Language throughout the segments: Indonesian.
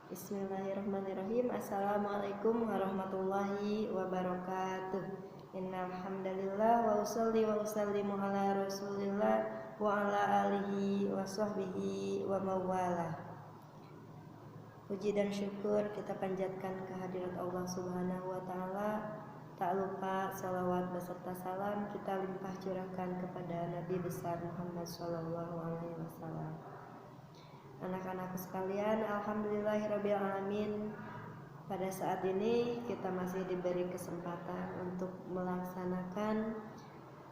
Bismillahirrahmanirrahim. Assalamualaikum warahmatullahi wabarakatuh. Innal hamdalillah wa usolli wa usallimu ala Rasulillah wa ala alihi wa sahbihi wa mawalah. Puji dan syukur kita panjatkan kehadirat Allah Subhanahu wa taala. Tak lupa salawat beserta salam kita limpah curahkan kepada Nabi besar Muhammad sallallahu alaihi wasallam. Anak-anakku sekalian, alhamdulillahirabbil alamin. Pada saat ini kita masih diberi kesempatan untuk melaksanakan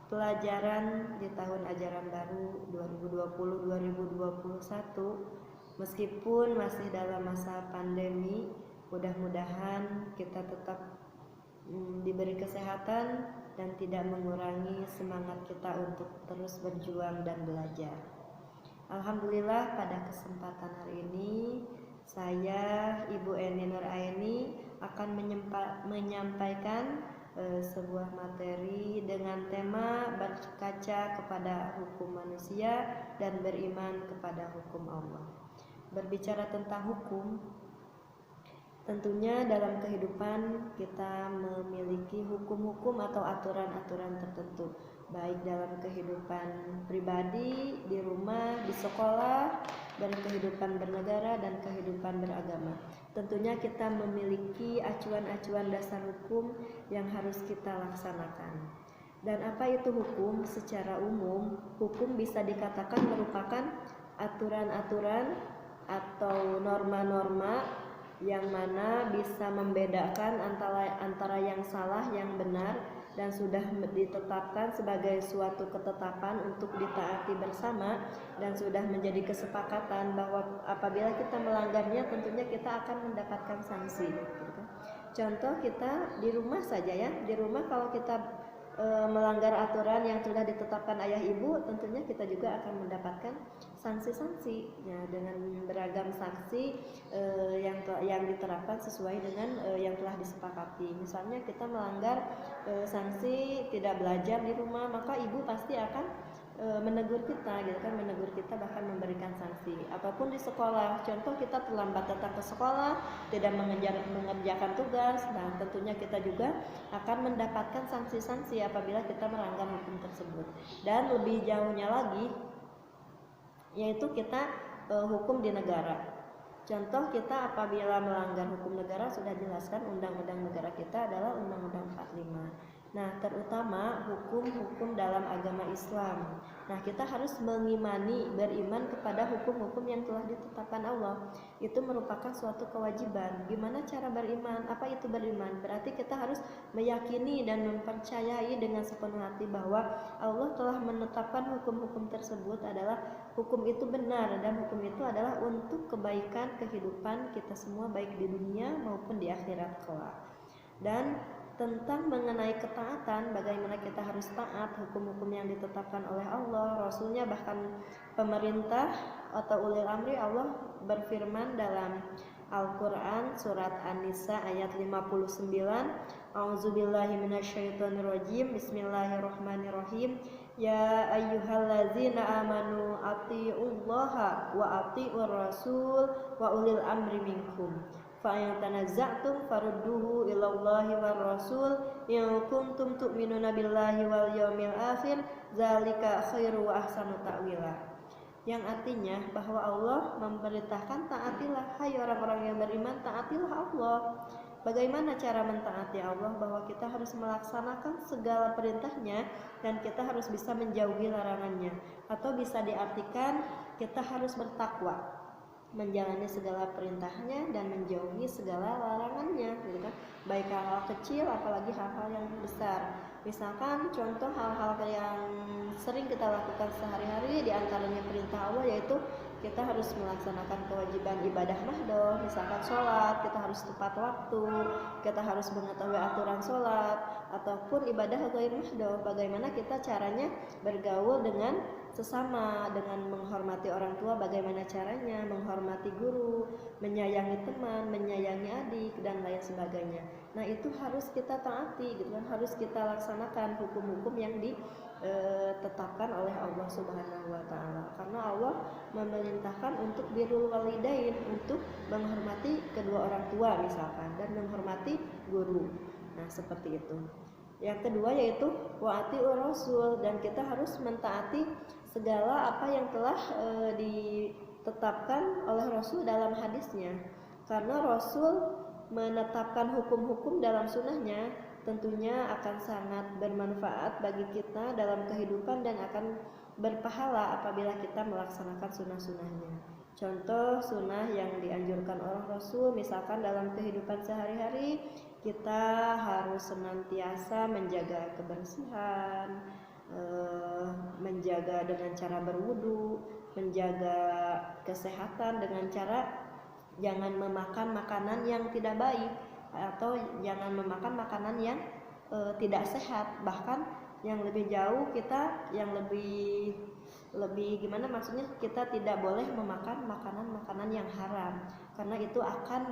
pelajaran di tahun ajaran baru 2020-2021. Meskipun masih dalam masa pandemi, mudah-mudahan kita tetap diberi kesehatan dan tidak mengurangi semangat kita untuk terus berjuang dan belajar. Alhamdulillah pada kesempatan hari ini saya Ibu Eni Nur Aini akan menyampaikan sebuah materi dengan tema berkaca kepada hukum manusia dan beriman kepada hukum Allah. Berbicara tentang hukum, tentunya dalam kehidupan kita memiliki hukum-hukum atau aturan-aturan tertentu, baik dalam kehidupan pribadi, di rumah, di sekolah, dan kehidupan bernegara dan kehidupan beragama. Tentunya kita memiliki acuan-acuan dasar hukum yang harus kita laksanakan. Dan apa itu hukum? Secara umum, hukum bisa dikatakan merupakan aturan-aturan atau norma-norma yang mana bisa membedakan antara yang salah, yang benar, dan sudah ditetapkan sebagai suatu ketetapan untuk ditaati bersama dan sudah menjadi kesepakatan bahwa apabila kita melanggarnya tentunya kita akan mendapatkan sanksi. Contoh kita di rumah saja ya, di rumah kalau kita melanggar aturan yang sudah ditetapkan ayah ibu, tentunya kita juga akan mendapatkan sanksi-sanksi ya, dengan beragam sanksi yang diterapkan sesuai dengan yang telah disepakati. Misalnya kita melanggar sanksi tidak belajar di rumah, maka ibu pasti akan menegur kita, gitu kan, menegur kita bahkan memberikan sanksi. Ataupun di sekolah, contoh kita terlambat datang ke sekolah, tidak mengerjakan tugas, nah tentunya kita juga akan mendapatkan sanksi-sanksi apabila kita melanggar hukum tersebut. Dan lebih jauhnya lagi, yaitu kita hukum di negara. Contoh kita apabila melanggar hukum negara, sudah jelaskan undang-undang negara kita adalah Undang-Undang 45. Nah, terutama hukum-hukum dalam agama Islam. Nah, kita harus beriman kepada hukum-hukum yang telah ditetapkan Allah. Itu merupakan suatu kewajiban. Gimana cara beriman? Apa itu beriman? Berarti kita harus meyakini dan mempercayai dengan sepenuh hati bahwa Allah telah menetapkan hukum-hukum tersebut adalah hukum itu benar dan hukum itu adalah untuk kebaikan kehidupan kita semua baik di dunia maupun di akhirat kelak. Dan tentang mengenai ketaatan, bagaimana kita harus taat hukum-hukum yang ditetapkan oleh Allah, Rasulnya, bahkan pemerintah atau ulil amri. Allah berfirman dalam Al-Quran surat An-Nisa ayat 59, A'udzubillahi minasyaitonirrajim, Bismillahirrahmanirrahim. Ya ayyuhallazina amanu atiullaha wa atiur rasul wa ulil amri minkum. Fa'in tanazza'tum farudduhu ilallahi war rasul in kuntum tu'minuna billahi wal yawmil akhir zalika khairu wa ahsanu ta'wila. Yang artinya bahwa Allah memerintahkan taatilah, hai orang-orang yang beriman, taatilah Allah. Bagaimana cara mentaati Allah? Bahwa kita harus melaksanakan segala perintahnya dan kita harus bisa menjauhi larangannya. Atau bisa diartikan kita harus bertakwa, menjalani segala perintahnya dan menjauhi segala larangannya, gitu kan? Baik hal-hal kecil apalagi hal-hal yang besar. Misalkan contoh hal-hal yang sering kita lakukan sehari-hari, diantaranya perintah Allah yaitu kita harus melaksanakan kewajiban ibadah mahdoh, misalkan sholat, kita harus tepat waktu, kita harus mengetahui aturan sholat, ataupun ibadah ghair mahdoh, bagaimana kita caranya bergaul dengan sesama, dengan menghormati orang tua, bagaimana caranya menghormati guru, menyayangi teman, menyayangi adik, dan lain sebagainya. Nah, itu harus kita taati, gitu kan, harus kita laksanakan hukum-hukum yang ditetapkan oleh Allah Subhanahu wa taala. Karena Allah memerintahkan untuk birrul walidain, untuk menghormati kedua orang tua misalkan, dan menghormati guru. Nah, seperti itu. Yang kedua yaitu wa'ati'ur rasul, dan kita harus mentaati segala apa yang telah ditetapkan oleh Rasul dalam hadisnya. Karena Rasul menetapkan hukum-hukum dalam sunnahnya tentunya akan sangat bermanfaat bagi kita dalam kehidupan dan akan berpahala apabila kita melaksanakan sunnah-sunnahnya. Contoh sunnah yang dianjurkan oleh Rasul, misalkan dalam kehidupan sehari-hari kita harus senantiasa menjaga kebersihan, menjaga dengan cara berwudu, menjaga kesehatan dengan cara jangan memakan makanan yang tidak baik, atau jangan memakan makanan yang tidak sehat. Bahkan yang lebih jauh, kita yang lebih gimana maksudnya, kita tidak boleh memakan makanan-makanan yang haram, karena itu akan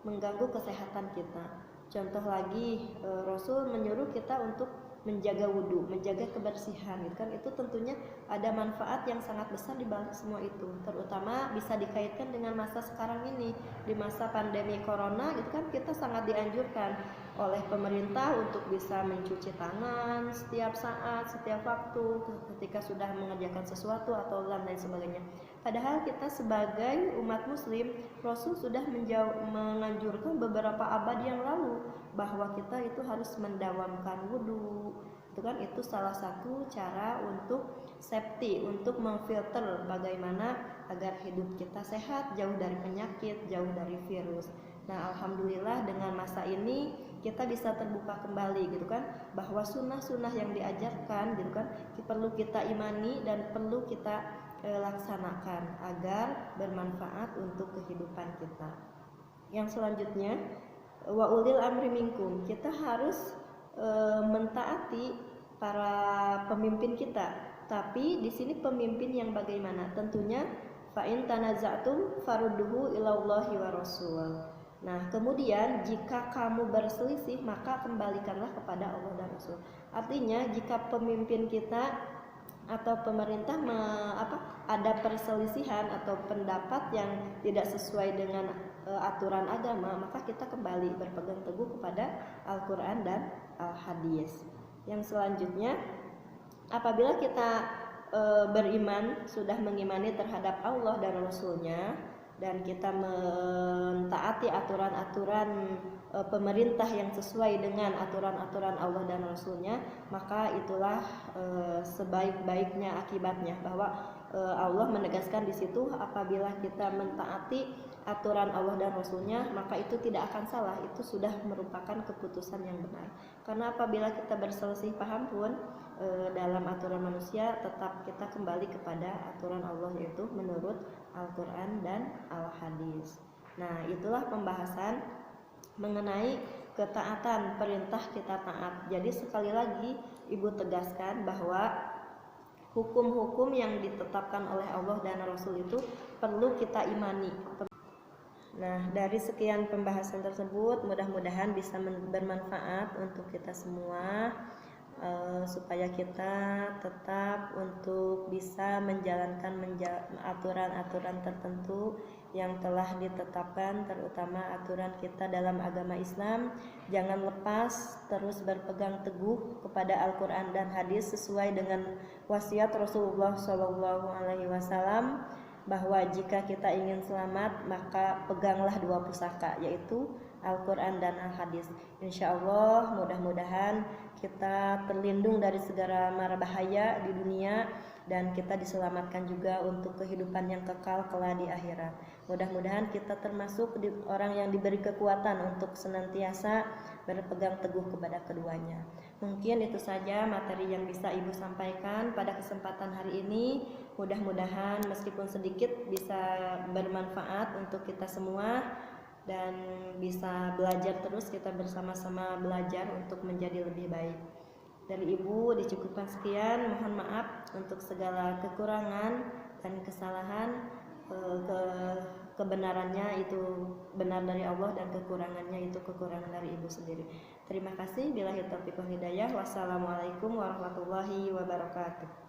mengganggu kesehatan kita. Contoh lagi, Rasul menyuruh kita untuk menjaga wudhu, menjaga kebersihan, gitu kan. Itu tentunya ada manfaat yang sangat besar di balik semua itu. Terutama bisa dikaitkan dengan masa sekarang ini, di masa pandemi corona, gitu kan, kita sangat dianjurkan oleh pemerintah untuk bisa mencuci tangan setiap saat, setiap waktu, ketika sudah mengerjakan sesuatu atau lain sebagainya. Padahal kita sebagai umat muslim, Rasul sudah menganjurkan beberapa abad yang lalu bahwa kita itu harus mendawamkan wudhu. Itu kan, itu salah satu cara untuk safety, untuk memfilter bagaimana agar hidup kita sehat, jauh dari penyakit, jauh dari virus. Nah, alhamdulillah dengan masa ini kita bisa terbuka kembali, gitu kan, bahwa sunnah-sunnah yang diajarkan, gitu kan, perlu kita imani dan perlu kita laksanakan agar bermanfaat untuk kehidupan kita. Yang selanjutnya, wa ulil amri minkum, kita harus mentaati para pemimpin kita. Tapi di sini pemimpin yang bagaimana? Tentunya fa in tanaza'tum farudduhu ilallahi wa rasul. Nah, kemudian jika kamu berselisih, maka kembalikanlah kepada Allah dan Rasul. Artinya jika pemimpin kita atau pemerintah ada perselisihan atau pendapat yang tidak sesuai dengan aturan agama, maka kita kembali berpegang teguh kepada Al-Quran dan Al-Hadis. Yang selanjutnya, apabila kita beriman, sudah mengimani terhadap Allah dan Rasulnya, dan kita mentaati aturan-aturan pemerintah yang sesuai dengan aturan-aturan Allah dan Rasulnya, maka itulah sebaik-baiknya akibatnya, bahwa Allah menegaskan di situ apabila kita mentaati aturan Allah dan Rasulnya, maka itu tidak akan salah, itu sudah merupakan keputusan yang benar. Karena apabila kita berselisih paham pun dalam aturan manusia, tetap kita kembali kepada aturan Allah, yaitu menurut Al-Quran dan Al-Hadis. Nah, itulah pembahasan mengenai ketaatan, perintah kita taat. Jadi sekali lagi Ibu tegaskan bahwa hukum-hukum yang ditetapkan oleh Allah dan Rasul itu perlu kita imani. Nah, dari sekian pembahasan tersebut, mudah-mudahan bisa bermanfaat untuk kita semua, supaya kita tetap untuk bisa menjalankan aturan-aturan tertentu yang telah ditetapkan, terutama aturan kita dalam agama Islam. Jangan lepas, terus berpegang teguh kepada Al-Quran dan Hadis sesuai dengan wasiat Rasulullah SAW, bahwa jika kita ingin selamat, maka peganglah dua pusaka, yaitu Al-Quran dan Al-Hadis. Insya Allah mudah-mudahan kita terlindung dari segala mara bahaya di dunia, dan kita diselamatkan juga untuk kehidupan yang kekal kelak di akhirat. Mudah-mudahan kita termasuk orang yang diberi kekuatan untuk senantiasa berpegang teguh kepada keduanya. Mungkin itu saja materi yang bisa Ibu sampaikan pada kesempatan hari ini. Mudah-mudahan meskipun sedikit bisa bermanfaat untuk kita semua, dan bisa belajar terus, kita bersama-sama belajar untuk menjadi lebih baik. Dari Ibu dicukupkan sekian, mohon maaf untuk segala kekurangan dan kesalahan. ke kebenarannya itu benar dari Allah dan kekurangannya itu kekurangan dari ibu sendiri. Terima kasih. Billahi taufiq wal hidayah. Wassalamualaikum warahmatullahi wabarakatuh.